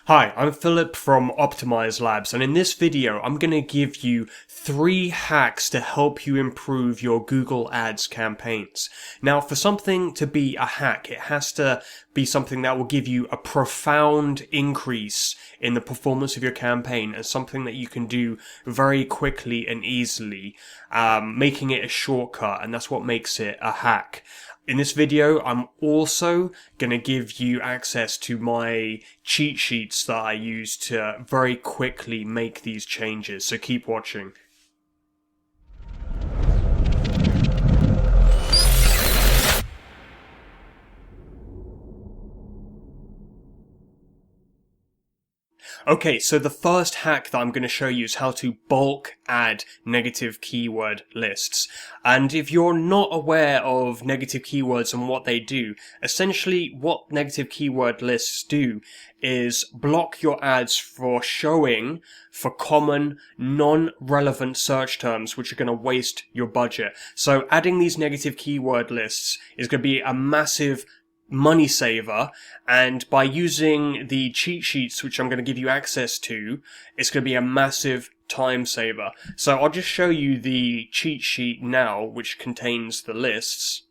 Hi, I'm Philip from Optimize Labs, and in this video I'm going to give you 3 hacks to help you improve your Google Ads campaigns. Now, for something to be a hack, it has to be something that will give you a profound increase in the performance of your campaign and something that you can do very quickly and easily, making it a shortcut, and that's what makes it a hack. In this video, I'm also going to give you access to my cheat sheets that I use to very quickly make these changes, so keep watching. Okay, so the first hack that I'm going to show you is how to bulk add negative keyword lists. And if you're not aware of negative keywords and what they do, essentially what negative keyword lists do is block your ads for showing for common, non-relevant search terms which are going to waste your budget. So adding these negative keyword lists is going to be a massive money saver, and by using the cheat sheets which I'm going to give you access to, it's going to be a massive time saver. So I'll just show you the cheat sheet now which contains the lists,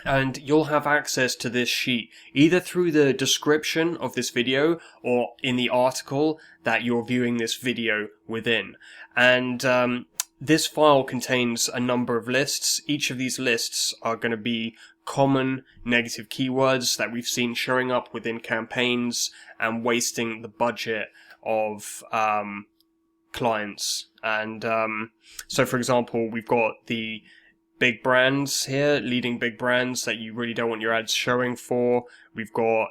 and you'll have access to this sheet either through the description of this video or in the article that you're viewing this video within. And this file contains a number of lists. Each of these lists are going to be common negative keywords that we've seen showing up within campaigns and wasting the budget of clients. And so, for example, we've got the big brands here, leading big brands that you really don't want your ads showing for. We've got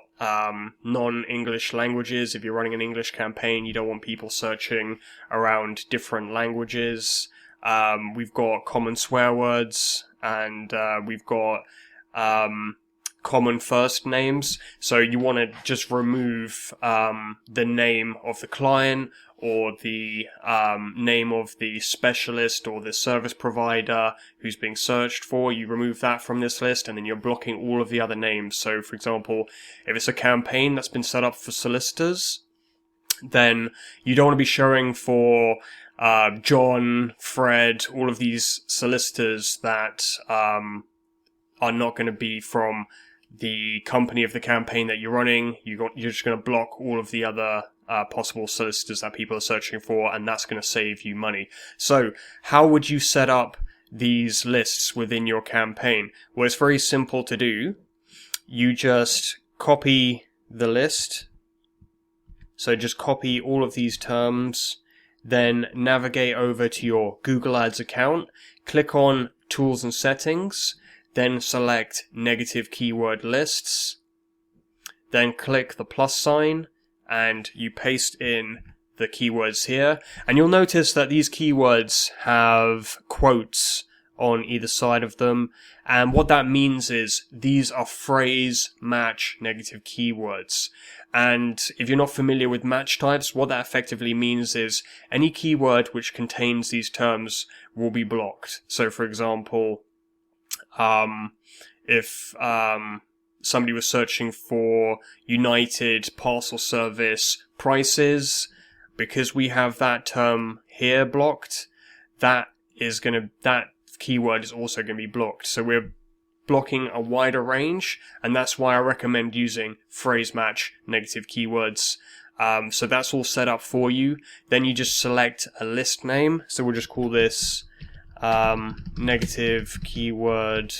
non-English languages. If you're running an English campaign, you don't want people searching around different languages. We've got common swear words, and we've got common first names. So you want to just remove the name of the client or the name of the specialist or the service provider who's being searched for. You remove that from this list, and then you're blocking all of the other names. So, for example, if it's a campaign that's been set up for solicitors, then you don't want to be showing for John, Fred, all of these solicitors that are not going to be from the company of the campaign that you're running. You're just going to block all of the other possible solicitors that people are searching for, and that's going to save you money. So how would you set up these lists within your campaign? Well, it's very simple to do. You just copy the list. So just copy all of these terms, then navigate over to your Google Ads account, click on Tools and Settings, then select Negative Keyword Lists, then click the plus sign, and you paste in the keywords here. And you'll notice that these keywords have quotes on either side of them. And what that means is these are phrase match negative keywords. And if you're not familiar with match types, what that effectively means is any keyword which contains these terms will be blocked. So, for example, if somebody was searching for United Parcel Service prices, because we have that term here blocked, that keyword is also going to be blocked. So we're blocking a wider range, and that's why I recommend using phrase match negative keywords. So that's all set up for you. Then you just select a list name. So we'll just call this negative keyword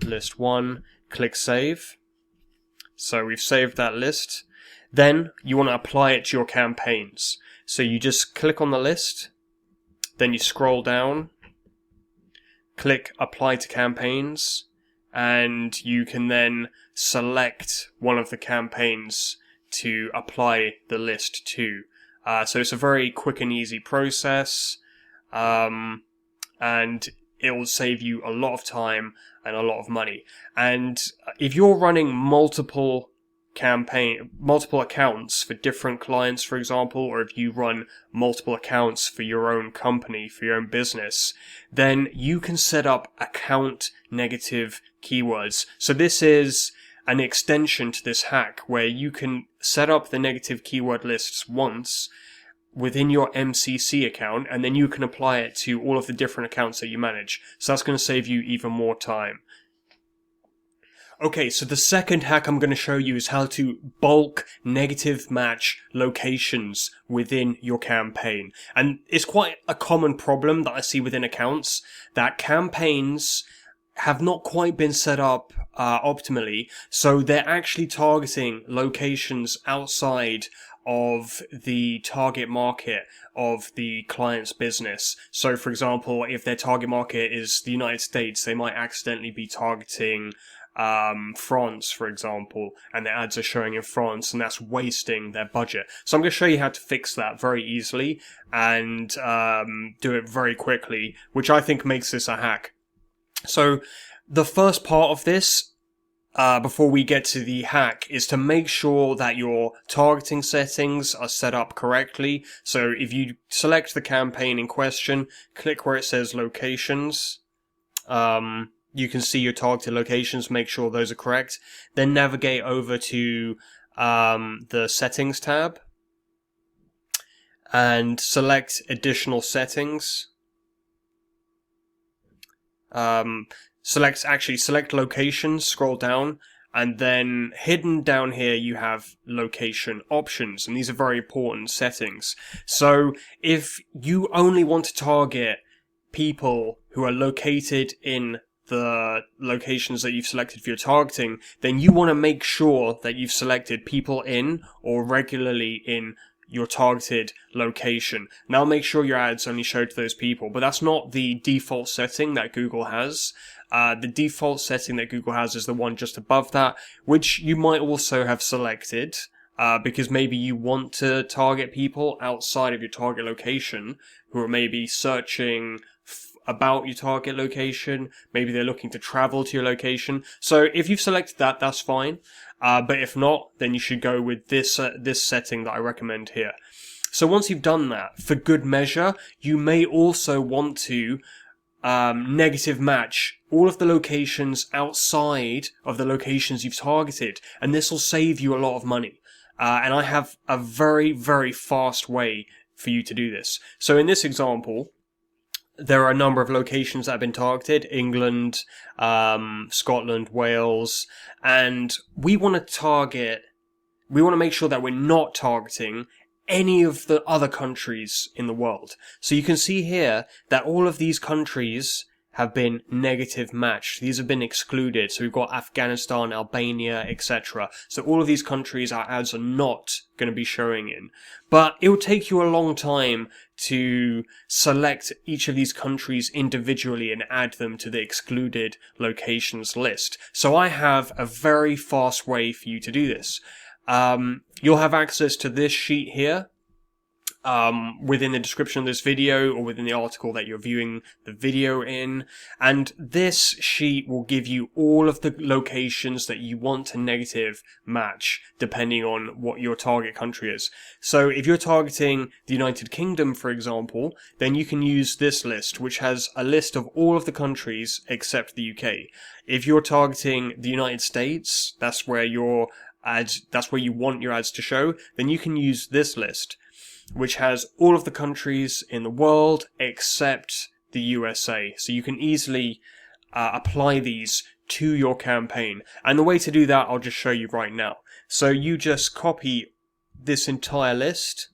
list 1, click save. So we've saved that list. Then you want to apply it to your campaigns. So you just click on the list, then you scroll down, click apply to campaigns, and you can then select one of the campaigns to apply the list to. So it's a very quick and easy process, and it will save you a lot of time and a lot of money. And if you're running multiple accounts for different clients, for example, or if you run multiple accounts for your own company, for your own business, then you can set up account negative keywords. So this is an extension to this hack where you can set up the negative keyword lists once within your MCC account, and then you can apply it to all of the different accounts that you manage. So that's going to save you even more time. Okay, so the second hack I'm going to show you is how to bulk negative match locations within your campaign. And it's quite a common problem that I see within accounts, that campaigns have not quite been set up optimally, so they're actually targeting locations outside of the target market of the client's business. So for example, if their target market is the United States, they might accidentally be targeting France, for example, and their ads are showing in France, and that's wasting their budget. So I'm going to show you how to fix that very easily and do it very quickly, which I think makes this a hack. So the first part of this, before we get to the hack, is to make sure that your targeting settings are set up correctly. So if you select the campaign in question, click where it says locations, you can see your targeted locations, make sure those are correct. Then navigate over to the settings tab and select additional settings. Select locations, scroll down, and then hidden down here you have location options, and these are very important settings. So if you only want to target people who are located in the locations that you've selected for your targeting, then you want to make sure that you've selected people in or regularly in your targeted location. Now make sure your ads only show to those people, but that's not the default setting that Google has. The default setting that Google has is the one just above that, which you might also have selected, because maybe you want to target people outside of your target location who are maybe searching about your target location. Maybe they're looking to travel to your location. So if you've selected that, that's fine. But if not, then you should go with this setting that I recommend here. So once you've done that, for good measure, you may also want to negative match all of the locations outside of the locations you've targeted, and this will save you a lot of money. And I have a very, very fast way for you to do this. So in this example, there are a number of locations that have been targeted: England, Scotland, Wales, and we want to make sure that we're not targeting any of the other countries in the world. So you can see here that all of these countries have been negative matched. These have been excluded. So we've got Afghanistan, Albania, etc. So all of these countries our ads are not going to be showing in. But it will take you a long time to select each of these countries individually and add them to the excluded locations list. So I have a very fast way for you to do this. You'll have access to this sheet here within the description of this video or within the article that you're viewing the video in. And this sheet will give you all of the locations that you want to negative match depending on what your target country is. So if you're targeting the United Kingdom, for example, then you can use this list, which has a list of all of the countries except the UK. If you're targeting the United States, that's where you want your ads to show, then you can use this list, which has all of the countries in the world except the USA. So you can easily apply these to your campaign. And the way to do that, I'll just show you right now. So you just copy this entire list,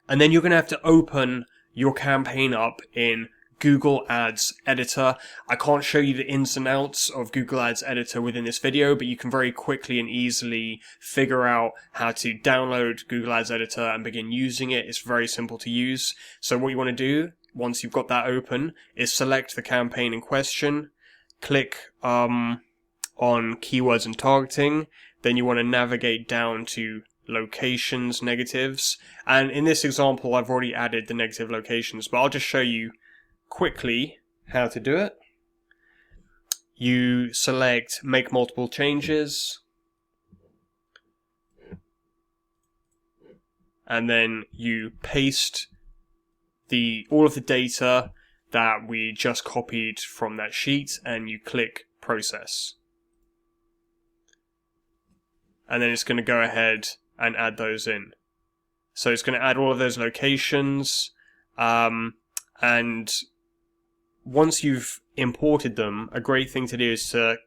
and then you're going to have to open your campaign up in Google Ads Editor. I can't show you the ins and outs of Google Ads Editor within this video, but you can very quickly and easily figure out how to download Google Ads Editor and begin using it. It's very simple to use. So what you want to do, once you've got that open, is select the campaign in question, click on keywords and targeting, then you want to navigate down to locations, negatives, and in this example I've already added the negative locations, but I'll just show you quickly how to do it. You select make multiple changes, and then you paste all of the data that we just copied from that sheet, and you click process. and then it's going to go ahead and add those in. So it's going to add all of those locations, and once you've imported them, a great thing to do is to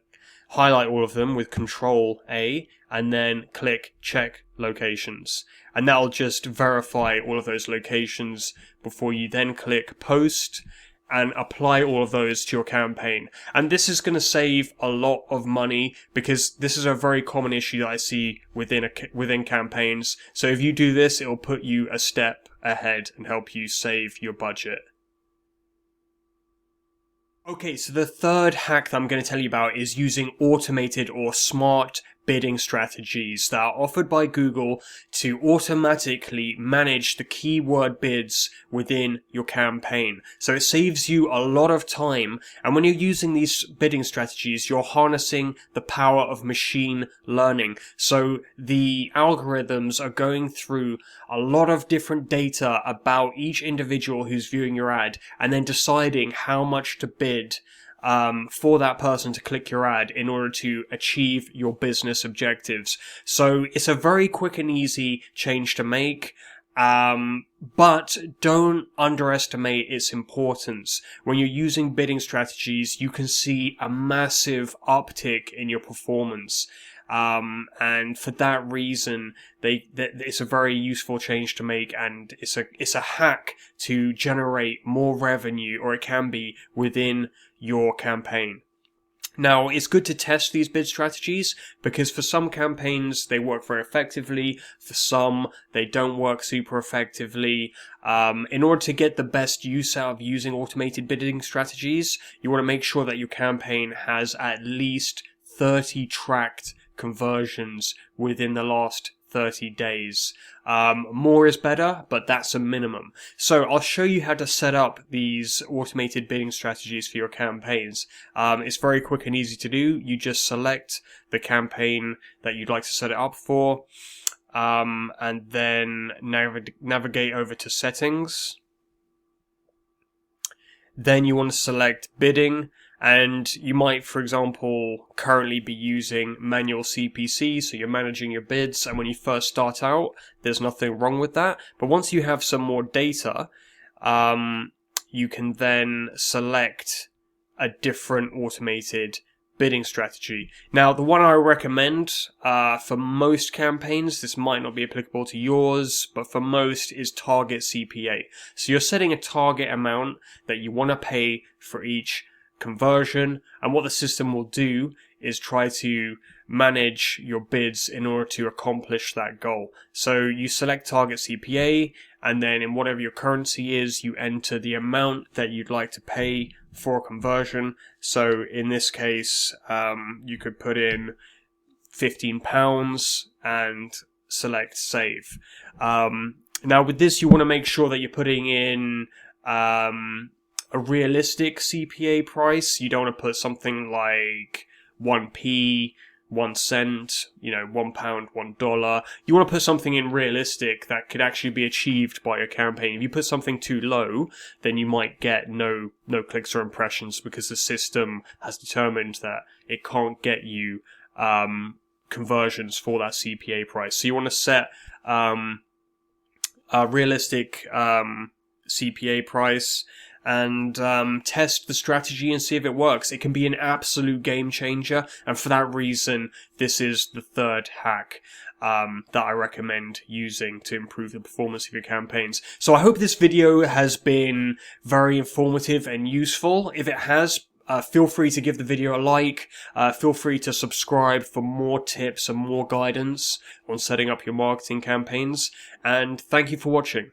highlight all of them with Control A and then click Check Locations. And that'll just verify all of those locations before you then click Post and apply all of those to your campaign. And this is going to save a lot of money because this is a very common issue that I see within campaigns. So if you do this, it will put you a step ahead and help you save your budget. Okay, so the third hack that I'm going to tell you about is using automated or smart bidding strategies that are offered by Google to automatically manage the keyword bids within your campaign. So it saves you a lot of time, and when you're using these bidding strategies, you're harnessing the power of machine learning. So the algorithms are going through a lot of different data about each individual who's viewing your ad and then deciding how much to bid for that person to click your ad in order to achieve your business objectives. So it's a very quick and easy change to make, but don't underestimate its importance. When you're using bidding strategies, you can see a massive uptick in your performance. And for that reason, it's a very useful change to make, and it's a hack to generate more revenue, or it can be, within your campaign. Now, it's good to test these bid strategies because for some campaigns they work very effectively, for some they don't work super effectively. In order to get the best use out of using automated bidding strategies, you want to make sure that your campaign has at least 30 tracked conversions within the last 30 days. More is better, but that's a minimum. So I'll show you how to set up these automated bidding strategies for your campaigns. It's very quick and easy to do. You just select the campaign that you'd like to set it up for, and then navigate over to settings. Then you want to select bidding. And you might, for example, currently be using manual CPC, so you're managing your bids, and when you first start out, there's nothing wrong with that. But once you have some more data, you can then select a different automated bidding strategy. Now, the one I recommend for most campaigns, this might not be applicable to yours, but for most, is target CPA. So you're setting a target amount that you want to pay for each conversion, and what the system will do is try to manage your bids in order to accomplish that goal. So you select target CPA, and then in whatever your currency is, you enter the amount that you'd like to pay for a conversion. So in this case, you could put in £15 and select save. Now with this, you want to make sure that you're putting in a realistic CPA price. You don't want to put something like 1p, 1 cent, £1, $1. You want to put something in realistic that could actually be achieved by your campaign. If you put something too low, then you might get no clicks or impressions because the system has determined that it can't get you conversions for that CPA price. So you want to set a realistic CPA price and test the strategy and see if it works. It can be an absolute game changer, and for that reason, this is the third hack that I recommend using to improve the performance of your campaigns. So I hope this video has been very informative and useful. If it has, feel free to give the video a like. Feel free to subscribe for more tips and more guidance on setting up your marketing campaigns. And thank you for watching.